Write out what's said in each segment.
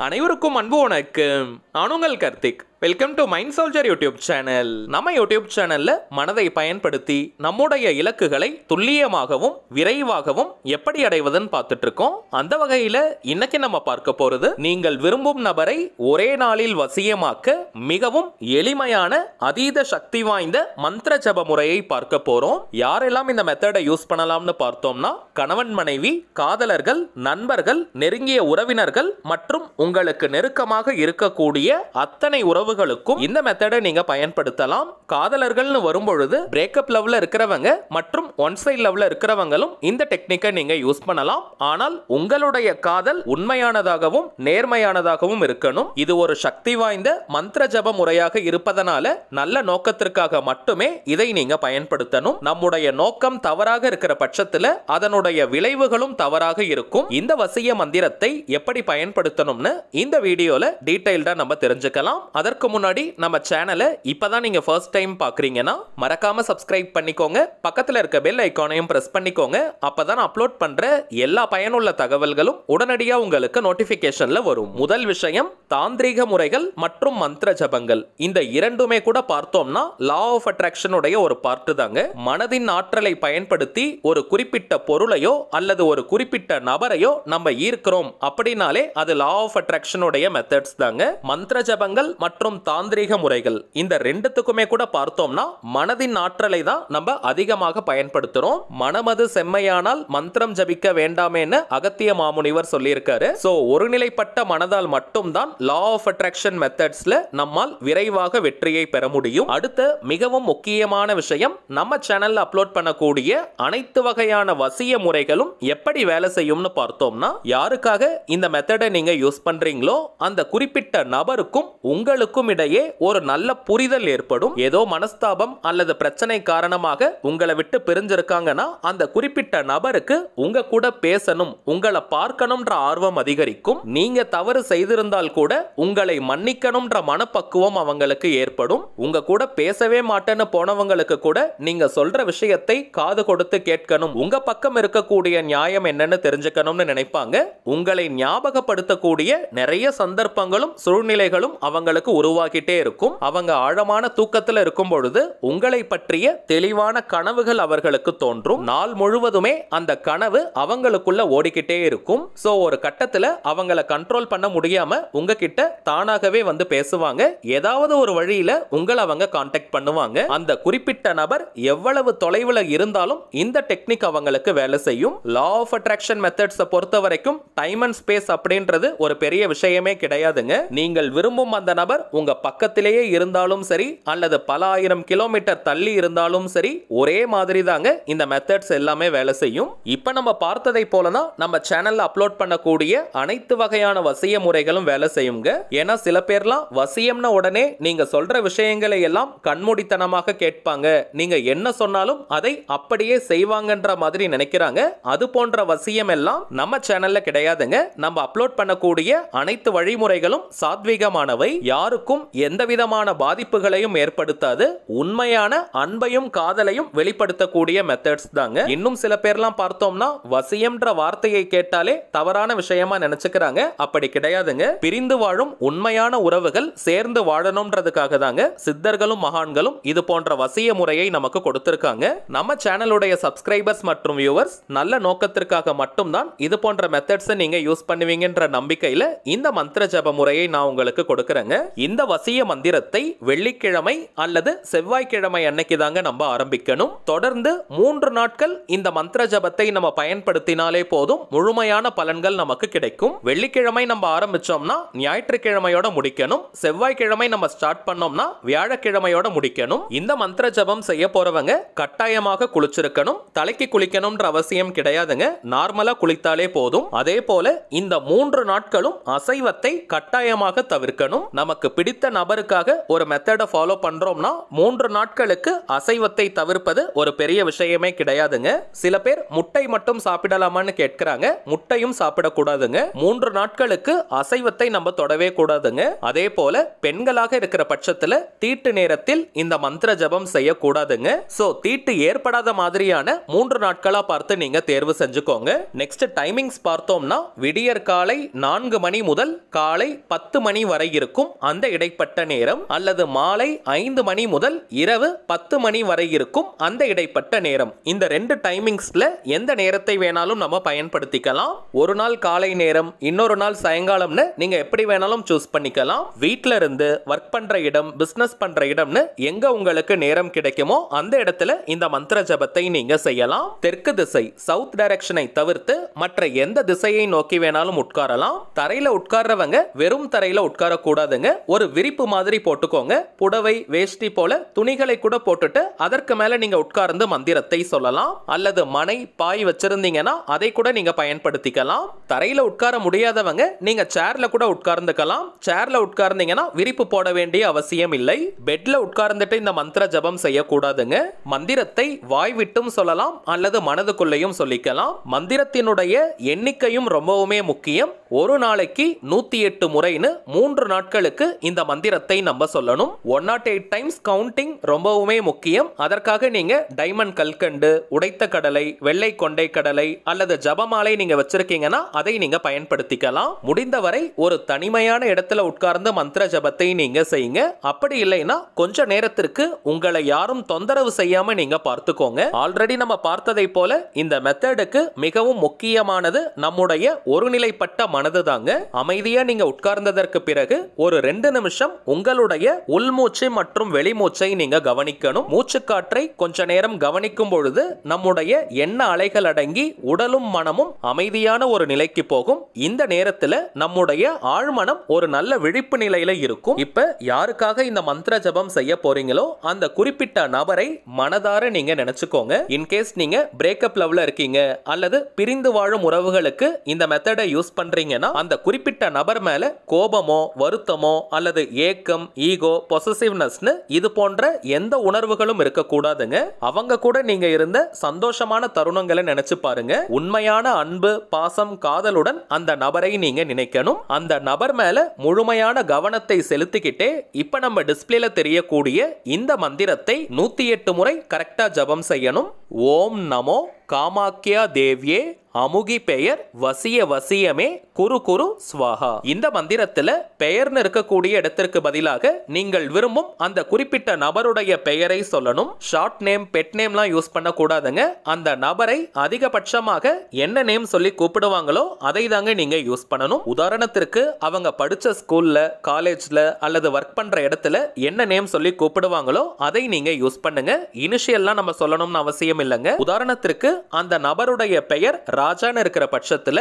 அனைவருக்கும் அன்பு வணக்கம். நான் உங்கள் Karthik. Welcome to mind soldier YouTube channel. நம்ம யூடியூப் சேனல்ல மனதை பயன்படுத்தி நம்முடைய இலக்குகளை துல்லியமாகவும் விரைவாகவும் எப்படி அடைவதுன்னு பார்த்துட்டு இருக்கோம். அந்த வகையில இன்னைக்கு நம்ம பார்க்க போறது, நீங்கள் விரும்பும் நபரை ஒரே நாளில் வசியமாக்க மிகவும் எளிமையான அதீத சக்தி வாய்ந்த மந்திர ஜப முறையை பார்க்க போறோம். யாரெல்லாம் இந்த மெத்தடை யூஸ் பண்ணலாம்னு பார்த்தோம்னா, கணவன் மனைவி, காதலர்கள், நண்பர்கள், நெருங்கிய உறவினர்கள் மற்றும் உங்களுக்கு நெருக்கமாக இருக்கக்கூடிய அத்தனை உறவு இந்த மெத்தடை நீங்க பயன்படுத்தலாம். காதலர்கள்னு வரும்பொழுது பிரேக்கப் லவ்ல இருக்கிறவங்க மற்றும் ஒன் சைடு லவ்ல இருக்கிறவங்களும் இந்த டெக்னிக்கை நீங்க யூஸ் பண்ணலாம். ஆனால் உங்களுடைய காதல் உண்மையானதாகவும் நேர்மையானதாகவும் இருக்கணும். இது ஒரு சக்தி வாய்ந்த மந்திர ஜப முறையாக இருப்பதனால நல்ல நோக்கத்திற்காக மட்டுமே இதை நீங்க பயன்படுத்தணும். நம்முடைய நோக்கம் தவறாக இருக்கிற பட்சத்தில் அதனுடைய விளைவுகளும் தவறாக இருக்கும். இந்த வசிய மந்திரத்தை எப்படி பயன்படுத்தணும்னு இந்த வீடியோல டீடைல்டா நம்ம தெரிஞ்சுக்கலாம். அதற்கு முன்னாடி நம்ம சேனலை இப்பதான் நீங்க ஃபர்ஸ்ட் டைம் பார்க்கறீங்கன்னா மறக்காம சப்ஸ்கிரைப் பண்ணிக்கோங்க. பக்கத்துல இருக்க பெல் ஐகானையும் பிரஸ் பண்ணிக்கோங்க. அப்பதான் அப்லோட் பண்ற எல்லா பயனுள்ள தகவல்களும் உடனடியா உங்களுக்கு நோட்டிபிகேஷன்ல வரும். முதல் விஷயம், தாந்திரீக முறைகள் மற்றும் மந்திர ஜபங்கள். இந்த இரண்டுமே கூட பார்த்தோம்னா லா ஆஃப் அட்ராக்ஷன் உடைய ஒரு பார்ட் தாங்க. மனதின் ஆற்றலை பயன்படுத்தி ஒரு குறிப்பிட்ட பொருளையோ அல்லது ஒரு குறிப்பிட்ட நபரையோ நம்ம ஈர்க்கிறோம் அப்படினாலே அது லா ஆஃப் அட்ராக்ஷன் உடைய மெத்தட்ஸ் தாங்க. மந்திர ஜபங்கள் மற்றும் தாந்திரீக முறைகள் இந்த ரெண்டுத்துக்குமே கூட பார்த்தோம்னா மனதின் ஆற்றலை தான் நம்ம அதிகமாக பயன்படுத்துறோம். மனமது செம்மையானால் மந்திரம் ஜபிக்க வேண்டாமேன்னு அகத்திய மாமுனிவர் சொல்லியிருக்காரு. சோ ஒருநிலைப்பட்ட மனதால் மட்டும்தான் லா ஆஃப் அட்ராக்ஷன் மெத்தட்ஸ்ல நம்மால் விரைவாக வெற்றியை பெற முடியும். அடுத்த மிகவும் முக்கியமான விஷயம், நம்ம சேனல்ல அப்லோட் பண்ணக்கூடிய அனைத்து வகையான வசிய முறைகளும் எப்படி வேலை செய்யும்னு பார்த்தோம்னா, யாருக்காக இந்த மெத்தடை நீங்க யூஸ் பண்றீங்களோ அந்த குறிப்பிட்ட நபருக்கும் உங்களுக்கும் இடையே ஒரு நல்ல புரிதல் ஏற்படும். ஏதோ மனஸ்தாபம் அல்லது பிரச்சனை காரணமாக உங்களை விட்டு பிரிஞ்சிருக்காங்கன்னா அந்த குறிப்பிட்ட நபருக்கு உங்க கூட பேசணும், உங்களை பார்க்கணும்ன்ற ஆர்வம் அதிகரிக்கும். நீங்க தவறு செய்திருந்தால் கூட உங்களை மன்னிக்கணும்ன்ற மனப்பக்குவம் அவங்களுக்கு ஏற்படும். உங்க கூட பேசவே மாட்டேன்னு போனவங்களுக்கு கூட நீங்க சொல்ற விஷயத்தை காது கொடுத்து கேட்கணும், உங்க பக்கம் இருக்கக்கூடிய நியாயம் என்னன்னு தெரிஞ்சுக்கணும்னு நினைப்பாங்க. உங்களை ஞாபகப்படுத்தக்கூடிய நிறைய சந்தர்ப்பங்களும் சூழ்நிலைகளும் அவங்களுக்கு உருவாக்கிட்டே இருக்கும். அவங்க ஆழமான தூக்கத்தில் இருக்கும் பொழுது உங்களை பற்றிய தெளிவான கனவுகள் அவர்களுக்கு தோன்றும். நாள் முழுவதுமே அந்த கனவு அவங்களுக்குள்ள ஓடிக்கிட்டே இருக்கும். சோ ஒரு கட்டத்துல அவங்களை கண்ட்ரோல் பண்ண முடியாம உங்ககிட்ட தானாகவே வந்து பேசுவாங்க. ஏதாவது ஒரு வழியில உங்களை அவங்க கான்டாக்ட் பண்ணுவாங்க. அந்த குறிப்பிட்ட நபர் எவ்வளவு தொலைவில் இருந்தாலும் இந்த டெக்னிக் அவங்களுக்கு வேலை செய்யும். லா ஆஃப் அட்ராக்ஷன் மெத்தட்ஸை பொறுத்த வரைக்கும் டைம் அண்ட் ஸ்பேஸ் அப்படின்றது ஒரு பெரிய விஷயமே கிடையாதுங்க. நீங்கள் விரும்பும் அந்த நபர் உங்க பக்கத்திலேயே இருந்தாலும் சரி அல்லது பல ஆயிரம் கிலோமீட்டர் தள்ளி இருந்தாலும் சரி ஒரே மாதிரி தாங்க இந்த மெத்தட்ஸ் எல்லாமே வேலை செய்யும். இப்ப நம்ம பார்த்ததை போலதான் நம்ம சேனல்ல அப்லோட் பண்ணக்கூடிய அனைத்து வகையான வசிய முறைகளும் வேலை செய்யுங்க. ஏன்னா சில பேர்லாம் வசியம்னா உடனே நீங்க சொல்ற விஷயங்களை எல்லாம் கண்மூடித்தனமாக கேட்பாங்க. நீங்க என்ன சொன்னாலும் அதை அப்படியே செய்வாங்கன்ற மாதிரி நினைக்கிறாங்க. அது போன்ற வசியம் எல்லாம் நம்ம சேனல்ல கிடையாதுங்க. நம்ம அப்லோட் பண்ணக்கூடிய அனைத்து வழிமுறைகளும் சாத்வீகமானவை, யாருக்கும் எந்த விதமான பாதிப்புகளையும் ஏற்படுத்தாது. உண்மையான அன்பையும் காதலையும் வெளிப்படுத்தக்கூடிய மெத்தட்ஸ் தாங்க. இன்னும் சில பேர்லாம் பார்த்தோம்னா வசியம்ன்ற வார்த்தையை கேட்டாலே தவறான விஷயமா நினைச்சுக்கிறாங்க. அப்படி கிடையாதுங்க. பிரிந்து வாழும் உண்மையான உறவுகள் சேர்ந்து வாழணும்ன்றதுக்காக தாங்க சித்தர்களும் மகான்களும் இது போன்ற வசிய முறையை நமக்கு கொடுத்திருக்காங்க. நம்ம சேனலுடைய சப்ஸ்கிரைபர்ஸ் மற்றும் வியூவர்ஸ் நல்ல நோக்கத்திற்காக மட்டும்தான் இது போன்ற மெத்தட்ஸை நீங்க யூஸ் பண்ணுவீங்கன்ற நம்பிக்கையில இந்த மந்திர ஜப முறையை நான் உங்களுக்கு கொடுக்கிறேங்க. இந்த வசிய மந்திரத்தை வெள்ளிக்கிழமை அல்லது செவ்வாய்க்கிழமை அன்னைக்கு தாங்க நம்ம ஆரம்பிக்கணும். தொடர்ந்து 3 நாட்கள் இந்த மந்திர ஜபத்தை நம்ம பயன்படுத்தினாலே போதும், முழுமையான பலன்கள் நமக்கு கிடைக்கும். வெள்ளிக்கிழமை நம்ம ஆரம்பிச்சோம்னா ஞாயிற்றுக்கிழமையோட முடிக்கணும். செவ்வாய்க்கிழமை நம்ம ஸ்டார்ட் பண்ணோம்னா வியாழக்கிழமையோட முடிக்கணும். இந்த மந்திர ஜபம் செய்ய போறவங்க கட்டாயமாக குளிச்சிருக்கணும். தலைக்கு குளிக்கணும்ன்ற அவசியம் கிடையாதுங்க. நார்மலா குளித்தாலே போதும். அதே போல இந்த 3 நாட்களும் அசைவத்தை கட்டாயமாக தவிர்க்கணும். நமக்கு பிடித்த நபருக்காக ஒரு மெத்தடை ஃபாலோ பண்றோம்னா 3 நாட்களுக்கு அசைவத்தை தவிர்ப்பது ஒரு பெரிய விஷயமே கிடையாதுங்க. சில பேர் முட்டை மட்டும் சாப்பிடலாமான்னு கேட்கிறாங்க. முட்டையும் சாப்பிடக்கூடாதுங்க. 3 நாட்களுக்கு அசைவத்தை நம்ம தொடவே கூடாதுங்க. அதே போல பெண்களாக இருக்கிற பட்சத்துல தீட்டு நேரத்தில் இந்த மந்திர ஜபம் செய்யக்கூடாதுங்க. சோ தீட்டு ஏற்படாத மாதிரியான 3 நாட்களா பார்த்து நீங்க தேர்வு செஞ்சுக்கோங்க. நெக்ஸ்ட் டைமிங்ஸ் பார்த்தோம்னா விடியற் காலை 4 மணி முதல் காலை 10 மணி வரை இருக்கும் அந்த இடைப்பட்ட நேரம், அல்லது மாலை 5 மணி முதல் இரவு 10 மணி வரை இருக்கும் அந்த இடைப்பட்ட நேரம். இந்த 2 டைமிங்ஸ்ல எந்த நேரத்தை வேணாலும் நம்ம பயன்படுத்திக்கலாம். ஒரு நாள் காலை நேரம், இன்னொரு நாள் சாயங்காலம்னு நீங்க எப்படி வேணாலும் சூஸ் பண்ணிக்கலாம். வீட்ல இருந்து ஒர்க் பண்ற இடம், பிசினஸ் பண்ற இடம்னு எங்க உங்களுக்கு நேரம் கிடைக்குமோ அந்த இடத்துல இந்த மந்திர ஜபத்தை நீங்க செய்யலாம். தெற்கு திசை சவுத் டைரக்ஷனை தவிர்த்து மற்ற எந்த திசையை நோக்கி வேணாலும் உட்காரலாம். தரையில உட்கார்றவங்க வெறும் தரையில உட்கார கூடாதுங்க. ஒரு விரிப்பு மாதிரி போட்டுக்கோங்க. புடவை வேஷ்டி போல துணிகளை கூட போட்டுட்டு அதற்கு மேல நீங்க உட்கார்ந்து மந்திரத்தை சொல்லலாம். அல்லது மனை பாய் வச்சிருந்தீங்கன்னா அதை கூட நீங்க பயன்படுத்திக்கலாம். தரையில உட்கார முடியாதவங்க நீங்க சேர்ல கூட உட்கார்ந்துக்கலாம். சேர்ல உட்கார்ந்தீங்கன்னா விரிப்பு போட வேண்டிய அவசியம் இல்லை. பெட்ல உட்கார்ந்துட்டு இந்த மந்திர ஜபம் செய்யக்கூடாதுங்க. மந்திரத்தை வாய் விட்டும் சொல்லலாம் அல்லது மனதுக்குள்ளேயும் சொல்லிக்கலாம். மந்திரத்தினுடைய எண்ணிக்கையும் ரொம்பவுமே முக்கியம். ஒரு நாளைக்கு 108 முறைன்னு 3 நாட்களுக்கு இந்த மந்திரத்தை நம்ம சொல்லணும். 108 டைம்ஸ் கவுண்டிங் ரொம்பவுமே முக்கியம். அதற்காக நீங்க டைமண்ட் கல்கண்டு, உடைத்த கடலை, வெள்ளை கொண்டை கடலை அல்லது ஜபமாலை நீங்க வச்சிருக்கீங்கன்னா அதை நீங்க பயன்படுத்திக்கலாம். முடிந்தவரை ஒரு தனிமையான இடத்துல உட்கார்ந்து மந்திர ஜபத்தை நீங்க செய்யுங்க. அப்படி இல்லைன்னா கொஞ்ச நேரத்திற்கு உங்களை யாரும் தொந்தரவு செய்யாம நீங்க பார்த்துக்கோங்க. ஆல்ரெடி நம்ம பார்த்ததை போல இந்த மெத்தடுக்கு மிகவும் முக்கியமானது நம்முடைய ஒருநிலைப்பட்ட மனது தாங்க. அமைதியா நீங்க உட்கார்ந்ததற்கு பிறகு ஒரு 2 நிமிஷம் உங்களுடைய உள்மூச்சு மற்றும் வெளிமூச்சை நீங்க கவனிக்கணும். மூச்சு காற்றை கொஞ்ச நேரம் கவனிக்கும் பொழுது நம்முடைய எண்ண அலைகள் அடங்கி உடலும் மனமும் அமைதியான ஒரு நிலைக்கு போகும். இந்த நேரத்துல நம்முடைய ஆழ்மனம் ஒரு நல்ல விழிப்பு நிலையில இருக்கும். இப்ப யாருக்காக இந்த மந்திர ஜபம் செய்ய போறீங்களோ அந்த குறிப்பிட்ட நபரை மனதார நீங்க நினைச்சுக்கோங்க. இன்கேஸ் நீங்க பிரேக்கப் லவ்ல இருக்கீங்க அல்லது பிரிந்து வாழும் உறவுகளுக்கு இந்த மெத்தடை யூஸ் பண்றீங்கன்னா அந்த குறிப்பிட்ட நபர் மேல கோபமோ வருத்தமோ அல்லது ஏக்கம், ஈகோ, பொசசிவ்னஸ்னு இது போன்ற எந்த உணர்வுகளும் இருக்க கூடாதுங்க. அவங்க கூட நீங்க இருந்த சந்தோஷமான தருணங்களை நினைச்சு பாருங்க. உண்மையான அன்பு, பாசம், காதலுடன் அந்த நபரை நீங்க நினைக்கணும். அந்த நபர் மேல முழுமையான கவனத்தை செலுத்திக்கிட்டே இப்ப நம்ம டிஸ்பிளேல தெரியக்கூடிய இந்த மந்திரத்தை 108 முறை கரெக்டா ஜபம் செய்யணும். ஓம் நமோ காமாக்கியா தேவ்யே அமுகி பெயர் வசிய வசியமே குரு குரு ஸ்வாஹா. இந்த மந்திரத்துல பெயர்னு இருக்கக்கூடிய இடத்திற்கு பதிலாக நீங்கள் விரும்பும் அந்த குறிப்பிட்ட நபருடைய பெயரை சொல்லணும். ஷார்ட் நேம், பெட் நேம்லாம் யூஸ் பண்ண கூடாதுங்க. அந்த நபரை அதிகபட்சமாக என்ன நேம் சொல்லி கூப்பிடுவாங்களோ அதை தாங்க நீங்க யூஸ் பண்ணணும். உதாரணத்திற்கு அவங்க படிச்ச ஸ்கூல்ல, காலேஜ்ல அல்லது ஒர்க் பண்ற இடத்துல என்ன நேம் சொல்லி கூப்பிடுவாங்களோ அதை நீங்க யூஸ் பண்ணுங்க. இனிஷியல்லாம் நம்ம சொல்லணும்னு அவசியம் இல்லைங்க. உதாரணத்திற்கு அந்த நபருடைய பெயர் ராஜான்னு இருக்கிற பட்சத்துல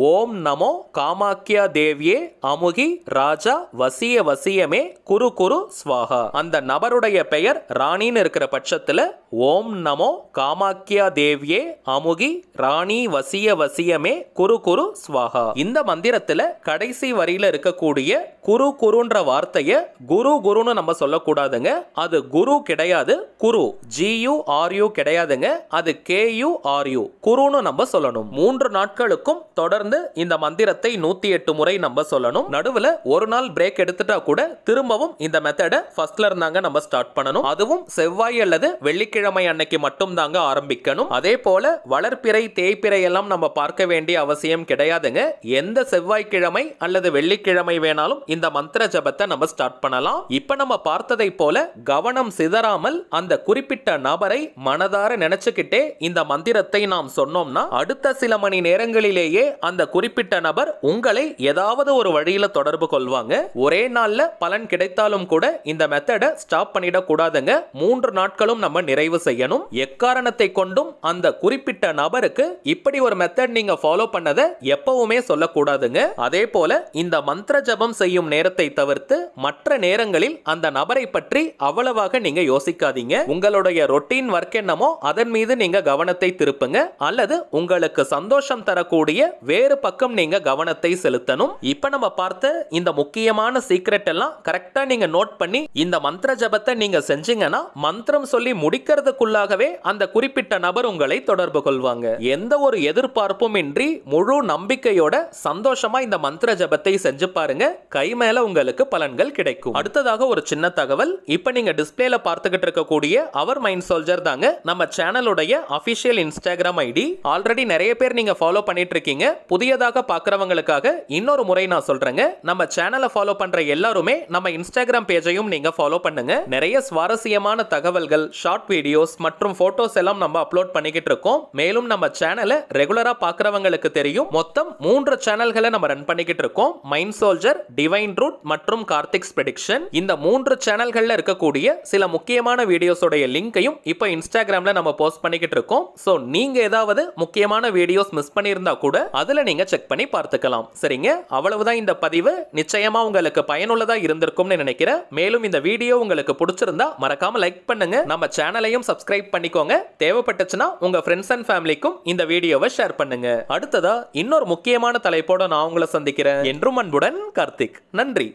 ஓம் நமோ காமாக்கியா தேவ்யே அமுகி ராஜா வசிய வசியமே குரு குரு ஸ்வாஹா. அந்த நபருடைய பெயர் ராணின்னு இருக்கிற பட்சத்துல ஓம் நமோ காமாக்கியா தேவ்யே அமுகி ராணி வசிய வசியமே குரு குரு ஸ்வாஹா. இந்த மந்திரத்துல கடைசி வரியில இருக்கக்கூடிய குரு குருன்ற வார்த்தைய குரு குருன்னு நம்ம சொல்லக்கூடாதுங்க. அது குரு கிடையாது, குரு GURU கிடையாதுங்க. அது KURU குருன்னு நம்ம சொல்லணும். 3 நாட்களுக்கும் தொடர்ந்து இந்த மந்திரத்தை 108 முறை நம்ம சொல்லணும். நடுவுல ஒரு நாள் பிரேக் எடுத்துட்டா கூட திரும்பவும் இந்த மெத்தடை ஃபர்ஸ்ட்ல இருந்தாங்க நம்ம ஸ்டார்ட் பண்ணணும். அதுவும் செவ்வாய் அல்லது வெள்ளிக்கிழமை அன்னைக்கு மட்டும் தாங்க ஆரம்பிக்கணும். அதே போல வளர்ப்பிறை, தேய்ப்பிறை எல்லாம் நம்ம பார்க்க வேண்டிய அவசியம் கிடையாதுங்க. எந்த செவ்வாய்க்கிழமை அல்லது வெள்ளிக்கிழமை வேணாலும் இந்த மந்திர ஜபத்தை நம்ம ஸ்டார்ட் பண்ணலாம். இப்ப நம்ம பார்த்ததை போல கவனம் சிதறாமல் அந்த குறிப்பிட்ட நபரை மனதார நினைச்சுக்கிட்டே இந்த மந்திரத்தை நாம் சொன்னோம்னா அடுத்த சில மணி நேரங்களிலேயே அந்த குறிப்பிட்ட நபர் உங்களை ஏதாவது ஒரு வழியில தொடர்பு கொள்வாங்க. ஒரே நாள்ல பலன் கிடைத்தாலும் கூட இந்த மெத்தடை ஸ்டாப் பண்ணிட கூடாதுங்க. 3 நாட்களும் நம்ம நிறைவு நிறைவு செய்யணும். எக்காரணத்தை கொண்டும் அந்த குறிப்பிட்ட நபருக்கு இப்படி ஒரு மெத்தட் நீங்க ஃபாலோ பண்ணதை எப்பவுமே சொல்லக்கூடாதுங்க. அதே போல இந்த மந்திர ஜபம் செய்யும் நேரத்தை தவிர்த்து மற்ற நேரங்களில் அந்த நபரை பற்றி அவ்வளவாக நீங்க யோசிக்காதீங்க. உங்களுடைய ரொட்டீன் ஒர்க் என்னமோ அதன் மீது நீங்க கவனத்தை திருப்புங்க, அல்லது உங்களுக்கு சந்தோஷம் தரக்கூடிய வேறு பக்கம் நீங்க கவனத்தை செலுத்தணும். இப்ப நம்ம பார்த்த இந்த முக்கியமான சீக்ரெட் எல்லாம் கரெக்டா நீங்க நோட் பண்ணி இந்த மந்திர ஜபத்தை நீங்க செஞ்சீங்கன்னா மந்திரம் சொல்லி முடிக்கிறதுக்குள்ளாகவே அந்த குறிப்பிட்ட நபர் உங்களை தொடர்பு கொள்வாங்க. எந்த ஒரு எதிர்பார்ப்பும் இன்றி முழு நம்பிக்கையோட சந்தோஷமா இந்த மந்திர ஜபத்தை செஞ்சு பாருங்க. கை மேல உங்களுக்கு பலன்கள் கிடைக்கும். அடுத்ததாக ஒரு சின்ன தகவல். இப்ப நீங்க டிஸ்பிளேல பார்த்துக்கிட்டு இருக்கக்கூடிய அவர் மைண்ட் சோல்ஜர் தாங்க நம்ம சேனலுடைய அபிஷியல் இன்ஸ்டாகிராம் ஐடி. ஆல்ரெடி நிறைய பேர் நீங்க ஃபாலோ பண்ணிட்டு இருக்கீங்க. புதியதாக பார்க்கறவங்களுக்காக இன்னொரு முறை நான் சொல்றேங்க. நம்ம சேனலை ஃபாலோ பண்ற எல்லாருமே நம்ம இன்ஸ்டாகிராம் பேஜையும் நீங்க ஃபாலோ பண்ணுங்க. நிறைய சுவாரஸ்யமான தகவல்கள், ஷார்ட் வீடியோஸ் மற்றும் போட்டோஸ் எல்லாம் நம்ம அப்லோட் பண்ணிக்கிட்டு இருக்கோம். மேலும் நம்ம சேனலை ரெகுலரா பார்க்கறவங்களுக்கு தெரியும், மொத்தம் 3 சேனல்களை நம்ம ரன் பண்ணிக்கிட்டு இருக்கோம். மைண்ட் சோல்ஜர், டிவைன் ரூட் மற்றும் கார்த்திக்ஸ் ப்ரெடிக்ஷன். இந்த 3 சேனல்கள்ல இருக்கக்கூடிய சில முக்கியமான வீடியோஸோட லிங்கையும் இப்போ இன்ஸ்டாகிராம்ல நம்ம போஸ்ட் பண்ணிக்கிட்டு இருக்கோம். சோ நீங்க ஏதாவது முக்கியமான வீடியோஸ் மிஸ் பண்ணியிருந்தா கூட அதுல நீங்க செக் பண்ணி பார்த்துக்கலாம். சரிங்க, அவ்வளவுதான் இந்த பதிவு. நிச்சயமா உங்களுக்கு பயனுள்ளதா இருந்திருக்கும்னு நினைக்கிறேன். மேலும் இந்த வீடியோ உங்களுக்கு பிடிச்சிருந்தா மறக்காம லைக் பண்ணுங்க. நம்ம சேனலையும் சப்ஸ்கிரைப் பண்ணிக்கோங்க. தேவைப்பட்டுச்சுன்னா உங்க ஃப்ரெண்ட்ஸ் அண்ட் ஃபேமிலிக்கும் இந்த வீடியோவை ஷேர் பண்ணுங்க. அடுத்ததா இன்னொரு முக்கியமான தலைப்போட நான் உங்களை சந்திக்கிறேன். என்றும் அன்புடன் கார்த்திக். நன்றி.